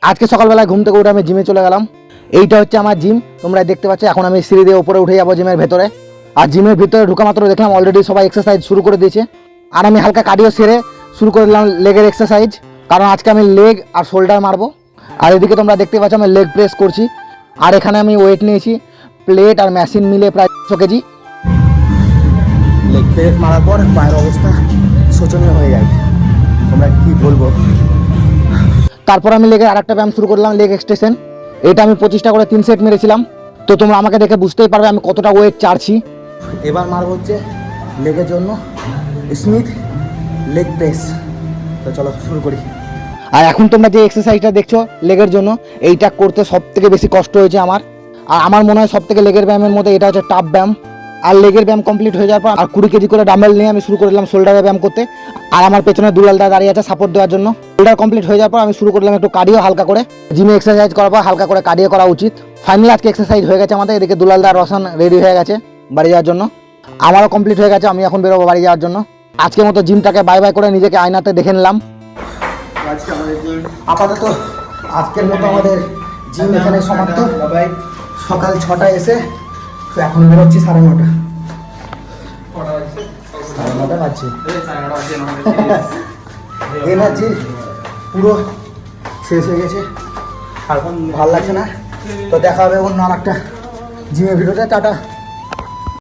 আজকে সকালবেলায় ঘুম থেকে উঠে আমি জিমে চলে গেলাম। এইটা হচ্ছে আমার জিম, তোমরা দেখতে পাচ্ছ। এখন আমি সিঁড়ি দিয়ে উপরে উঠে যাবো জিমের ভেতরে। আর জিমের ভিতরে ঢোকা মাত্র দেখলাম অলরেডি সবাই এক্সারসাইজ শুরু করে দিয়েছে। আর আমি হালকা কার্ডিও সেরে শুরু করে দিলাম লেগের এক্সারসাইজ, কারণ আজকে আমি লেগ আর শোল্ডার মারবো। আর এদিকে তোমরা দেখতে পাচ্ছ আমি লেগ প্রেস করছি। আর এখানে আমি ওয়েট নিয়েছি প্লেট আর মেশিন মিলে প্রায় 100 কেজি। লেগ প্রেস মারার পর পায়ের অবস্থা শোচনীয় হয়ে যায়, তোমরা কি বলবো। তারপর আমি লেগের আরেকটা ব্যায়াম শুরু করলাম, লেগ এক্সটেনশন। এটা আমি 25টা করে 3 সেট মেরেছিলাম। তো তোমরা আমাকে দেখে বুঝতেই পারবে আমি কতটা ওয়েট চাড়ছি। এবার মারব হচ্ছে লেগের জন্য স্মিথ লেগ প্রেস। তো চলো শুরু করি। আর এখন তোমরা যে এক্সারসাইজটা দেখছো লেগের জন্য, এইটা করতে সব থেকে বেশি কষ্ট হয়েছে আমার। আর আমার মনে হয় সব থেকে লেগের ব্যায়ামের মধ্যে এটা হচ্ছে টাফ ব্যায়াম। আর লেগের ব্যায়াম কমপ্লিট হয়ে যাওয়ার পর আর 20 কেজি করে ডাম্বেল নিয়ে আমি শুরু করে দিলাম শোল্ডারের ব্যায়াম করতে। আর আমার পেছনে দুলালদা দাঁড়িয়ে আছে সাপোর্ট দেওয়ার জন্য। শোল্ডার কমপ্লিট হয়ে যাওয়ার পর আমি শুরু করলাম একটু কার্ডিও হালকা করে। জিমে এক্সারসাইজ করার পর হালকা করে কার্ডিও করা উচিত। ফাইনালি আজকে এক্সারসাইজ হয়ে গেছে আমাদের। এদিকে দুলালদা রসান রেডি হয়ে গেছে বাড়ি যাওয়ার জন্য। আমারও কমপ্লিট হয়ে গেছে, আমি এখন বেরোবো বাড়ি যাওয়ার জন্য। আজকের মতো জিমটাকে বাই বাই করে নিজেকে আয়নাতে দেখে নিলাম। আপাতত আজকের মতো আমাদের জিম এখানে সমাপ্ত। সকাল 6টায় এসে এখন বেরোচ্ছি 9:30। 9:30 বাজছে। এনার্জি পুরো শেষ হয়ে গেছে, আর ভালো লাগছে না। তো দেখা হবে অন্য আর একটা জিমের ভিডিওতে। টাটা।